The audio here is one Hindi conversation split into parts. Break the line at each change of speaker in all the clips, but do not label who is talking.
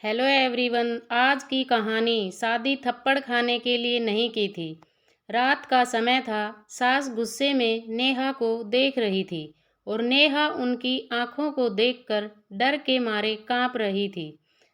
Hello everyone. आज की कहानी शादी थप्पड़ खाने के लिए नहीं की थी। रात का समय था। सास गुस्से में नेहा को देख रही थी और नेहा उनकी आंखों को देखकर डर के मारे कांप रही थी।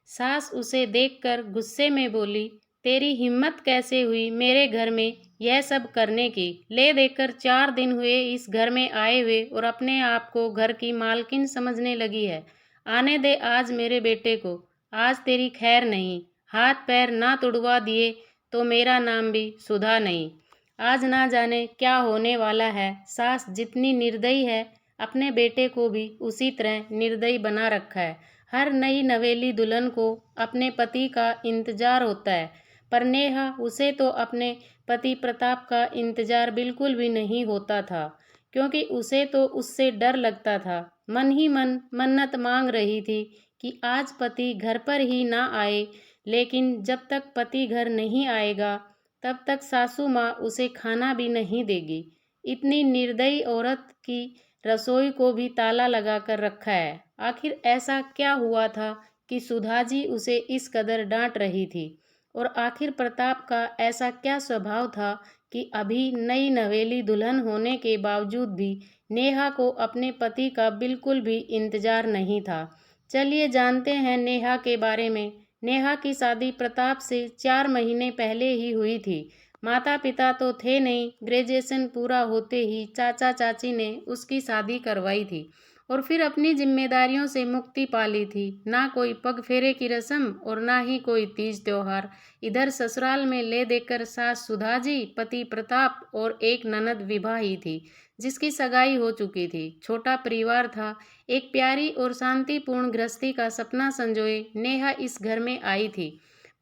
सास उसे देखकर गुस्से में बोली, तेरी हिम्मत कैसे हुई मेरे घर में यह सब करने की? ले देकर 4 दिन हुए इस घर में आए हुए और अपने आप को घर की मालकिन समझने लगी है। आने दे आज मेरे बेटे को, आज तेरी खैर नहीं। हाथ पैर ना तुड़वा दिए तो मेरा नाम भी सुधा नहीं। आज ना जाने क्या होने वाला है। सास जितनी निर्दयी है, अपने बेटे को भी उसी तरह निर्दयी बना रखा है। हर नई नवेली दुल्हन को अपने पति का इंतजार होता है, पर नेहा उसे तो अपने पति प्रताप का इंतजार बिल्कुल भी नहीं होता था, क्योंकि उसे तो उससे डर लगता था। मन ही मन मन्नत मांग रही थी कि आज पति घर पर ही ना आए, लेकिन जब तक पति घर नहीं आएगा तब तक सासू माँ उसे खाना भी नहीं देगी। इतनी निर्दयी औरत की रसोई को भी ताला लगा कर रखा है। आखिर ऐसा क्या हुआ था कि सुधा जी उसे इस कदर डांट रही थी? और आखिर प्रताप का ऐसा क्या स्वभाव था कि अभी नई नवेली दुल्हन होने के बावजूद भी नेहा को अपने पति का बिल्कुल भी इंतजार नहीं था। चलिए जानते हैं नेहा के बारे में। नेहा की शादी प्रताप से 4 महीने पहले ही हुई थी। माता पिता तो थे नहीं, ग्रेजुएशन पूरा होते ही चाचा चाची ने उसकी शादी करवाई थी और फिर अपनी जिम्मेदारियों से मुक्ति पा ली थी। ना कोई पग फेरे की रस्म और ना ही कोई तीज त्योहार। इधर ससुराल में ले देकर सास सुधा जी, पति प्रताप और एक ननद विभा ही थी, जिसकी सगाई हो चुकी थी। छोटा परिवार था। एक प्यारी और शांतिपूर्ण गृहस्थी का सपना संजोए नेहा इस घर में आई थी।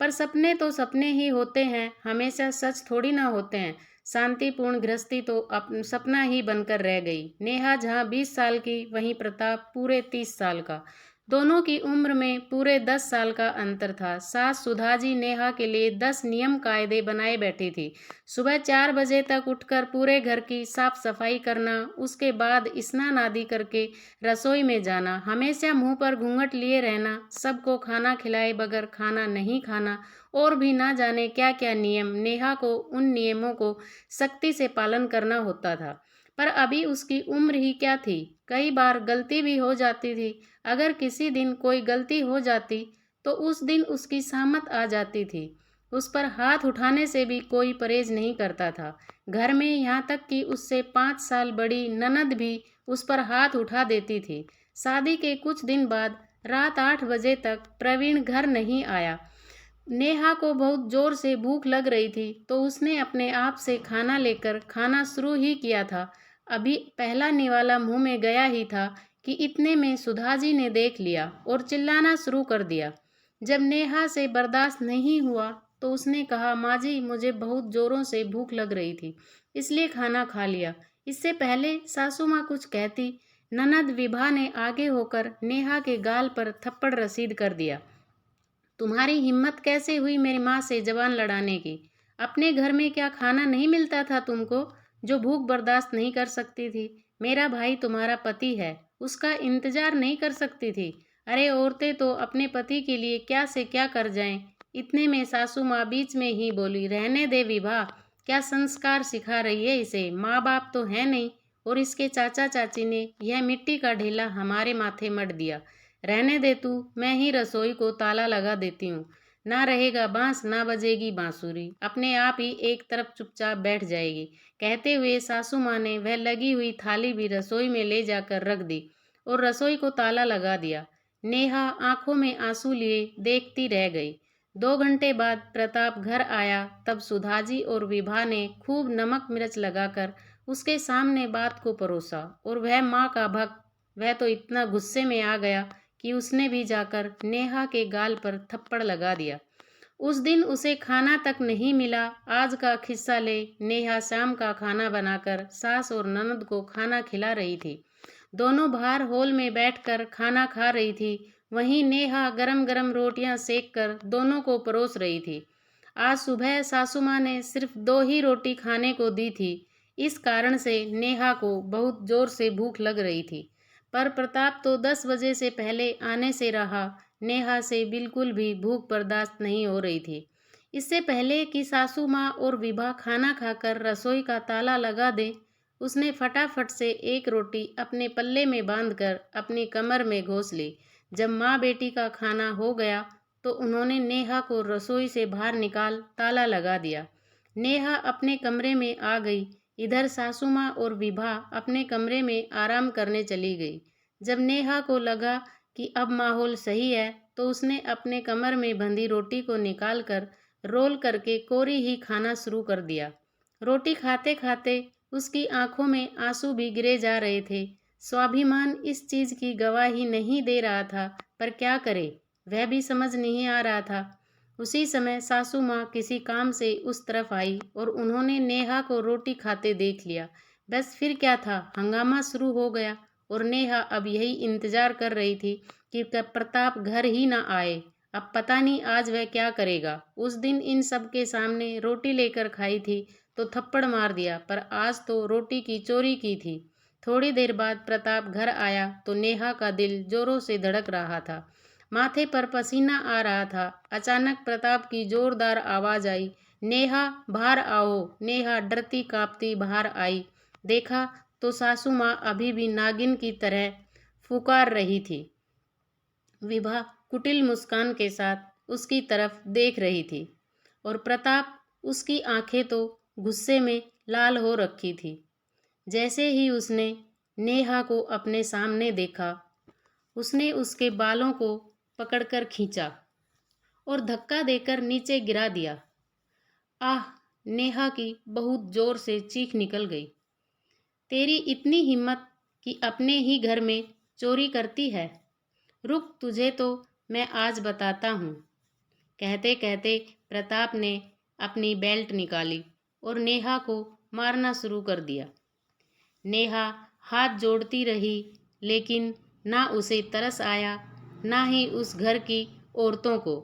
पर सपने तो सपने ही होते हैं, हमेशा सच थोड़ी ना होते हैं। शांतिपूर्ण गृहस्थी तो सपना ही बनकर रह गई। नेहा जहाँ 20 साल की, वहीं प्रताप पूरे 30 साल का। दोनों की उम्र में पूरे 10 साल का अंतर था। सास सुधा जी नेहा के लिए 10 नियम कायदे बनाए बैठी थी। सुबह 4 बजे तक उठकर पूरे घर की साफ सफाई करना, उसके बाद स्नान आदि करके रसोई में जाना, हमेशा मुंह पर घूंघट लिए रहना, सबको खाना खिलाए बगैर खाना नहीं खाना, और भी ना जाने क्या क्या नियम। नेहा को उन नियमों को सख्ती से पालन करना होता था। पर अभी उसकी उम्र ही क्या थी, कई बार गलती भी हो जाती थी। अगर किसी दिन कोई गलती हो जाती तो उस दिन उसकी सामत आ जाती थी। उस पर हाथ उठाने से भी कोई परहेज नहीं करता था घर में। यहाँ तक कि उससे 5 साल बड़ी ननद भी उस पर हाथ उठा देती थी। शादी के कुछ दिन बाद रात 8 बजे तक प्रवीण घर नहीं आया। नेहा को बहुत जोर से भूख लग रही थी तो उसने अपने आप से खाना लेकर खाना शुरू ही किया था। अभी पहला निवाला मुंह में गया ही था कि इतने में सुधा जी ने देख लिया और चिल्लाना शुरू कर दिया। जब नेहा से बर्दाश्त नहीं हुआ तो उसने कहा, माँ जी मुझे बहुत जोरों से भूख लग रही थी, इसलिए खाना खा लिया। इससे पहले सासू माँ कुछ कहती, ननद विभा ने आगे होकर नेहा के गाल पर थप्पड़ रसीद कर दिया। तुम्हारी हिम्मत कैसे हुई मेरी माँ से जबान लड़ाने की? अपने घर में क्या खाना नहीं मिलता था तुमको, जो भूख बर्दाश्त नहीं कर सकती थी? मेरा भाई तुम्हारा पति है, उसका इंतजार नहीं कर सकती थी? अरे औरतें तो अपने पति के लिए क्या से क्या कर जाएं। इतने में सासू माँ बीच में ही बोली, रहने दे विभा, क्या संस्कार सिखा रही है इसे? माँ बाप तो है नहीं और इसके चाचा चाची ने यह मिट्टी का ढेला हमारे माथे मढ़ दिया। रहने दे तू, मैं ही रसोई को ताला लगा देती हूँ। ना रहेगा बांस ना बजेगी बांसुरी, अपने आप ही एक तरफ चुपचाप बैठ जाएगी। कहते हुए सासू माँ ने वह लगी हुई थाली भी रसोई में ले जाकर रख दी और रसोई को ताला लगा दिया। नेहा आंखों में आंसू लिए देखती रह गई। 2 घंटे बाद प्रताप घर आया। तब सुधाजी और विभा ने खूब नमक मिर्च लगाकर उसके सामने बात को परोसा और वह माँ का भक्त, वह तो इतना गुस्से में आ गया कि उसने भी जाकर नेहा के गाल पर थप्पड़ लगा दिया। उस दिन उसे खाना तक नहीं मिला। आज का किस्सा ले। नेहा शाम का खाना बनाकर सास और ननद को खाना खिला रही थी। दोनों बाहर हॉल में बैठकर खाना खा रही थी। वहीं नेहा गरम गरम रोटियां सेक कर दोनों को परोस रही थी। आज सुबह सासू माँ ने सिर्फ 2 ही रोटी खाने को दी थी। इस कारण से नेहा को बहुत जोर से भूख लग रही थी। पर प्रताप तो 10 बजे से पहले आने से रहा। नेहा से बिल्कुल भी भूख बर्दाश्त नहीं हो रही थी। इससे पहले कि सासू माँ और विभा खाना खाकर रसोई का ताला लगा दें, उसने फटाफट से एक रोटी अपने पल्ले में बांधकर अपनी कमर में घोंस ली। जब माँ बेटी का खाना हो गया तो उन्होंने नेहा को रसोई से बाहर निकाल ताला लगा दिया। नेहा अपने कमरे में आ गई। इधर सासू माँ और विभा अपने कमरे में आराम करने चली गई। जब नेहा को लगा कि अब माहौल सही है तो उसने अपने कमर में बंधी रोटी को निकालकर रोल करके कोरी ही खाना शुरू कर दिया। रोटी खाते खाते उसकी आंखों में आंसू भी गिरे जा रहे थे। स्वाभिमान इस चीज की गवाही नहीं दे रहा था, पर क्या करे, वह भी समझ नहीं आ रहा था। उसी समय सासू माँ किसी काम से उस तरफ आई और उन्होंने नेहा को रोटी खाते देख लिया। बस फिर क्या था, हंगामा शुरू हो गया और नेहा अब यही इंतजार कर रही थी कि कब प्रताप घर ही ना आए। अब पता नहीं आज वह क्या करेगा। उस दिन इन सब के सामने रोटी लेकर खाई थी तो थप्पड़ मार दिया, पर आज तो रोटी की चोरी की थी। थोड़ी देर बाद प्रताप घर आया तो नेहा का दिल जोरों से धड़क रहा था, माथे पर पसीना आ रहा था। अचानक प्रताप की जोरदार आवाज आई, नेहा बाहर आओ। नेहा डरती कांपती बाहर आई। देखा तो सासू माँ अभी भी नागिन की तरह पुकार रही थी। विभा कुटिल मुस्कान के साथ उसकी तरफ देख रही थी और प्रताप, उसकी आंखें तो गुस्से में लाल हो रखी थी। जैसे ही उसने नेहा को अपने सामने देखा, उसने उसके बालों को पकड़कर खींचा और धक्का देकर नीचे गिरा दिया। आह! नेहा की बहुत जोर से चीख निकल गई। तेरी इतनी हिम्मत कि अपने ही घर में चोरी करती है? रुक, तुझे तो मैं आज बताता हूँ। कहते कहते प्रताप ने अपनी बेल्ट निकाली और नेहा को मारना शुरू कर दिया। नेहा हाथ जोड़ती रही, लेकिन ना उसे तरस आया, ना ही उस घर की औरतों को।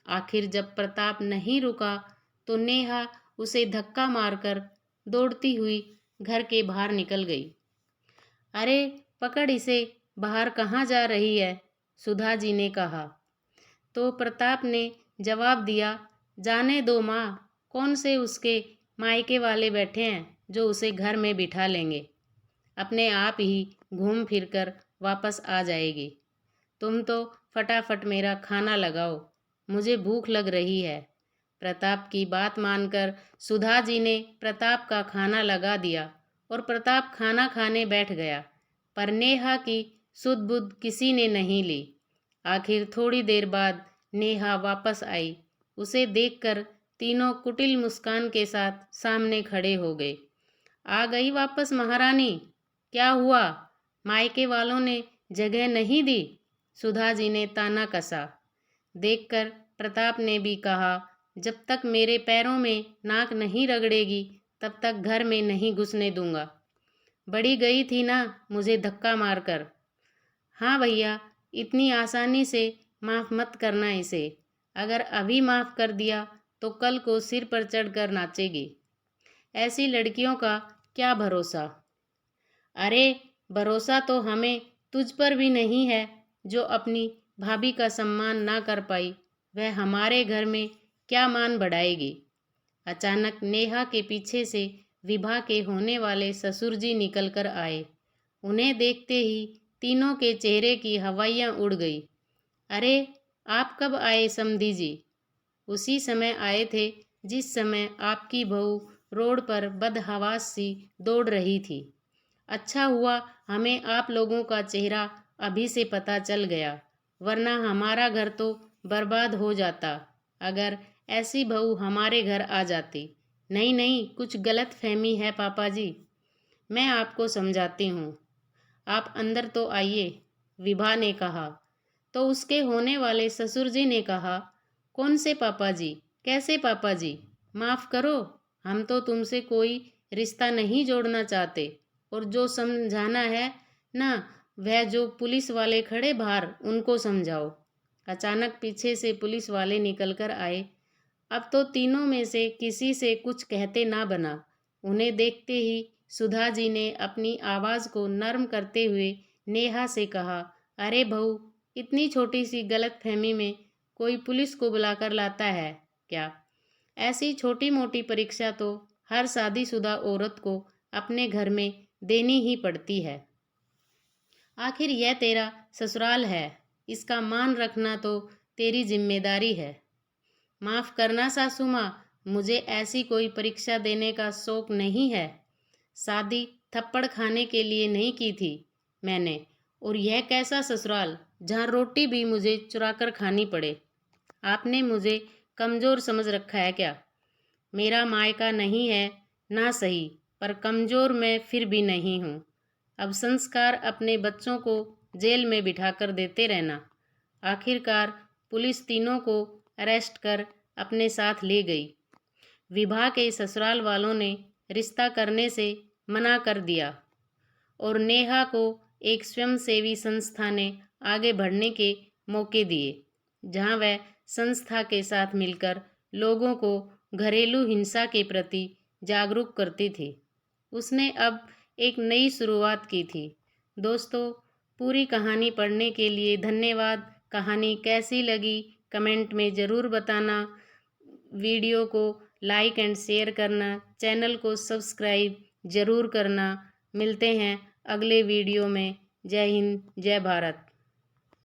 आखिर जब प्रताप नहीं रुका तो नेहा उसे धक्का मारकर दौड़ती हुई घर के बाहर निकल गई। अरे पकड़ इसे, बाहर कहाँ जा रही है? सुधा जी ने कहा। तो प्रताप ने जवाब दिया, जाने दो माँ, कौन से उसके मायके वाले बैठे हैं जो उसे घर में बिठा लेंगे। अपने आप ही घूम फिर कर वापस आ जाएगी। तुम तो फटाफट मेरा खाना लगाओ, मुझे भूख लग रही है। प्रताप की बात मानकर सुधा जी ने प्रताप का खाना लगा दिया और प्रताप खाना खाने बैठ गया। पर नेहा की सुध बुध किसी ने नहीं ली। आखिर थोड़ी देर बाद नेहा वापस आई। उसे देखकर तीनों कुटिल मुस्कान के साथ सामने खड़े हो गए। आ गई वापस महारानी? क्या हुआ, मायके वालों ने जगह नहीं दी? सुधा जी ने ताना कसा। देखकर प्रताप ने भी कहा, जब तक मेरे पैरों में नाक नहीं रगड़ेगी तब तक घर में नहीं घुसने दूंगा। बड़ी गई थी ना मुझे धक्का मारकर। हाँ भैया, इतनी आसानी से माफ़ मत करना इसे। अगर अभी माफ़ कर दिया तो कल को सिर पर चढ़कर नाचेगी। ऐसी लड़कियों का क्या भरोसा। अरे भरोसा तो हमें तुझ पर भी नहीं है, जो अपनी भाभी का सम्मान ना कर पाई, वह हमारे घर में क्या मान बढ़ाएगी। अचानक नेहा के पीछे से विभा के होने वाले ससुर जी निकल कर आए। उन्हें देखते ही तीनों के चेहरे की हवाइयाँ उड़ गई। अरे आप कब आए समधी जी? उसी समय आए थे जिस समय आपकी बहू रोड पर बदहवास सी दौड़ रही थी। अच्छा हुआ हमें आप लोगों का चेहरा अभी से पता चल गया, वरना हमारा घर तो बर्बाद हो जाता अगर ऐसी बहू हमारे घर आ जाती। नहीं नहीं, कुछ गलत फहमी है पापा जी, मैं आपको समझाती हूँ। आप अंदर तो आइए, विभा ने कहा। तो उसके होने वाले ससुर जी ने कहा, कौन से पापा जी? कैसे पापा जी? माफ़ करो, हम तो तुमसे कोई रिश्ता नहीं जोड़ना चाहते, और जो समझाना है ना, वह जो पुलिस वाले खड़े बाहर उनको समझाओ। अचानक पीछे से पुलिस वाले निकल कर आए। अब तो तीनों में से किसी से कुछ कहते ना बना। उन्हें देखते ही सुधा जी ने अपनी आवाज़ को नर्म करते हुए नेहा से कहा, अरे बहू, इतनी छोटी सी गलतफहमी में कोई पुलिस को बुलाकर लाता है क्या? ऐसी छोटी मोटी परीक्षा तो हर शादीशुदा औरत को अपने घर में देनी ही पड़ती है। आखिर यह तेरा ससुराल है, इसका मान रखना तो तेरी जिम्मेदारी है। माफ़ करना सासू माँ, मुझे ऐसी कोई परीक्षा देने का शौक नहीं है। शादी थप्पड़ खाने के लिए नहीं की थी मैंने, और यह कैसा ससुराल जहाँ रोटी भी मुझे चुराकर खानी पड़े। आपने मुझे कमज़ोर समझ रखा है क्या? मेरा मायका नहीं है ना सही, पर कमज़ोर मैं फिर भी नहीं हूँ। अब संस्कार अपने बच्चों को जेल में बिठाकर देते रहना। आखिरकार पुलिस तीनों को अरेस्ट कर अपने साथ ले गई। विभा के ससुराल वालों ने रिश्ता करने से मना कर दिया और नेहा को एक स्वयंसेवी संस्था ने आगे बढ़ने के मौके दिए, जहां वह संस्था के साथ मिलकर लोगों को घरेलू हिंसा के प्रति जागरूक करती थी। उसने अब एक नई शुरुआत की थी। दोस्तों, पूरी कहानी पढ़ने के लिए धन्यवाद। कहानी कैसी लगी कमेंट में ज़रूर बताना। वीडियो को लाइक एंड शेयर करना, चैनल को सब्सक्राइब ज़रूर करना। मिलते हैं अगले वीडियो में। जय हिंद, जय भारत।